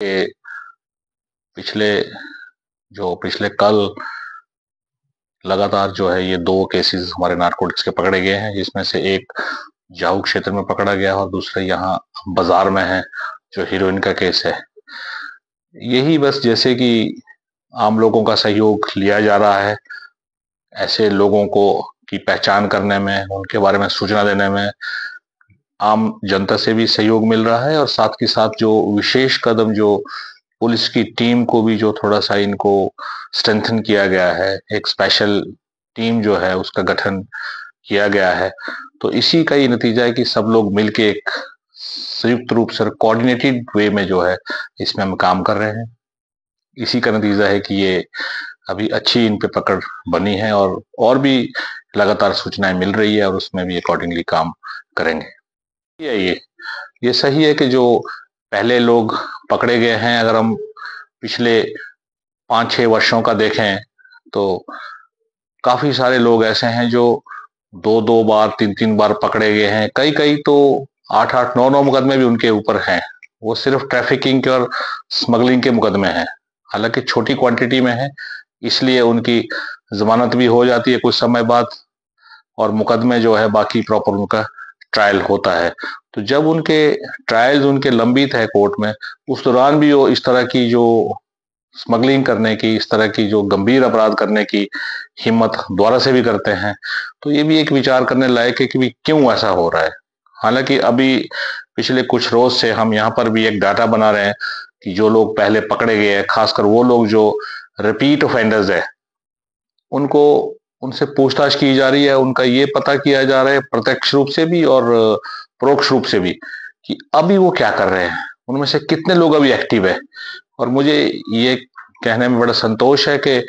के पिछले पिछले कल लगातार ये 2 केसेस हमारे नारकोटिक्स के पकड़े गए हैं, जिसमें से एक जाहू क्षेत्र में पकड़ा गया और दूसरा यहाँ बाजार में है, जो हीरोइन का केस है। यही बस जैसे कि आम लोगों का सहयोग लिया जा रहा है, ऐसे लोगों को की पहचान करने में, उनके बारे में सूचना देने में आम जनता से भी सहयोग मिल रहा है, और साथ के साथ जो विशेष कदम जो पुलिस की टीम को भी जो थोड़ा-सा इनको स्ट्रेंथन किया गया है, एक स्पेशल टीम जो है उसका गठन किया गया है। तो इसी का ही नतीजा है कि सब लोग मिलके एक संयुक्त रूप से कोऑर्डिनेटेड वे में इसमें हम काम कर रहे हैं। इसी का नतीजा है कि ये अभी अच्छी इन पे पकड़ बनी है, और भी लगातार सूचनाएं मिल रही है और उसमें भी अकॉर्डिंगली काम करेंगे। ये सही है कि जो पहले लोग पकड़े गए हैं, अगर हम पिछले 5-6 वर्षों का देखें तो काफी सारे लोग ऐसे हैं जो 2-2 बार 3-3 बार पकड़े गए हैं। कई तो 8-8 9-9 मुकदमे भी उनके ऊपर हैं। वो सिर्फ ट्रैफिकिंग के और स्मगलिंग के मुकदमे हैं, हालांकि छोटी क्वांटिटी में है, इसलिए उनकी जमानत भी हो जाती है कुछ समय बाद, और मुकदमे बाकी प्रॉपर उनका ट्रायल होता है। तो जब उनके ट्रायल्स उनके लंबित है कोर्ट में, उस दौरान भी वो इस तरह की जो स्मगलिंग करने की, इस तरह की जो गंभीर अपराध करने की हिम्मत दोबारा से भी करते हैं, तो ये भी एक विचार करने लायक है कि भी क्यों ऐसा हो रहा है। हालांकि अभी पिछले कुछ रोज से हम यहाँ पर भी एक डाटा बना रहे हैं कि जो लोग पहले पकड़े गए हैं, खासकर वो लोग जो रिपीट ऑफेंडर्स है, उनको उनसे पूछताछ की जा रही है, उनका ये पता किया जा रहा है प्रत्यक्ष रूप से भी और परोक्ष रूप से भी कि अभी वो क्या कर रहे हैं, उनमें से कितने लोग अभी एक्टिव है। और मुझे ये कहने में बड़ा संतोष है कि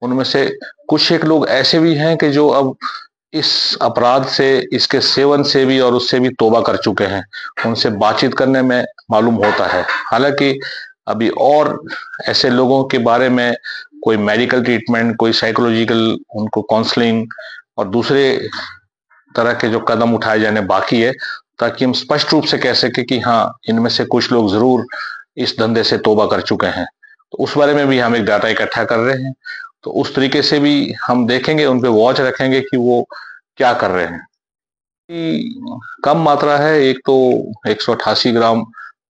उनमें से कुछ एक लोग ऐसे भी हैं कि जो अब इस अपराध से, इसके सेवन से भी और उससे भी तौबा कर चुके हैं। उनसे बातचीत करने में मालूम होता है। हालांकि अभी और ऐसे लोगों के बारे में कोई मेडिकल ट्रीटमेंट, कोई साइकोलॉजिकल उनको काउंसलिंग और दूसरे तरह के जो कदम उठाए जाने बाकी है, ताकि हम स्पष्ट रूप से कह सके कि हाँ, इनमें से कुछ लोग जरूर इस धंधे से तौबा कर चुके हैं। तो उस बारे में भी हम एक डाटा इकट्ठा कर रहे हैं, तो उस तरीके से भी हम देखेंगे, उन पे वॉच रखेंगे कि वो क्या कर रहे हैं। कम मात्रा है, एक तो 188 ग्राम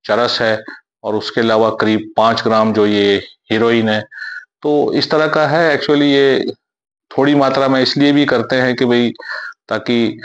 चरस है और उसके अलावा करीब 5 ग्राम जो ये हीरोइन है। तो इस तरह का है। एक्चुअली ये थोड़ी मात्रा में इसलिए भी करते हैं कि भाई ताकि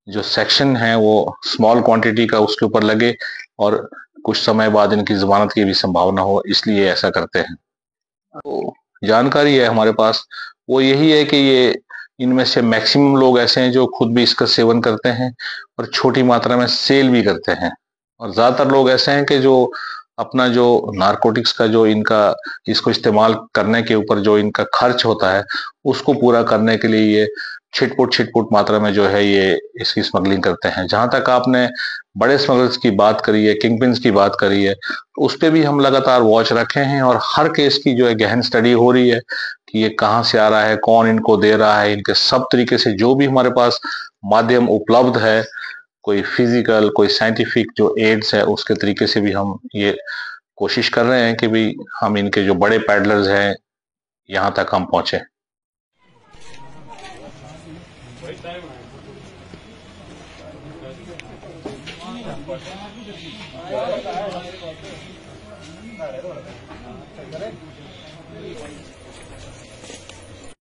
जो सेक्शन है वो स्मॉल क्वांटिटी का उसके ऊपर लगे और कुछ समय बाद इनकी जमानत की भी संभावना हो, इसलिए ऐसा करते हैं। तो जानकारी है हमारे पास, वो यही है कि ये इनमें से मैक्सिमम लोग ऐसे हैं जो खुद भी इसका सेवन करते हैं और छोटी मात्रा में सेल भी करते हैं, और ज्यादातर लोग ऐसे हैं कि जो अपना जो नारकोटिक्स का जो इनका इसको इस्तेमाल करने के ऊपर जो इनका खर्च होता है, उसको पूरा करने के लिए ये छिटपुट मात्रा में ये इसकी स्मगलिंग करते हैं। जहां तक आपने बड़े स्मगलर्स की बात करी है, किंग पिन्स की बात करी है, तो उस पे भी हम लगातार वॉच रखे हैं और हर केस की गहन स्टडी हो रही है कि ये कहाँ से आ रहा है, कौन इनको दे रहा है, इनके सब तरीके से जो भी हमारे पास माध्यम उपलब्ध है, कोई फिजिकल, कोई साइंटिफिक जो एड्स है, उसके तरीके से भी हम ये कोशिश कर रहे हैं कि भाई हम इनके जो बड़े पैडलर्स हैं यहाँ तक हम पहुंचे।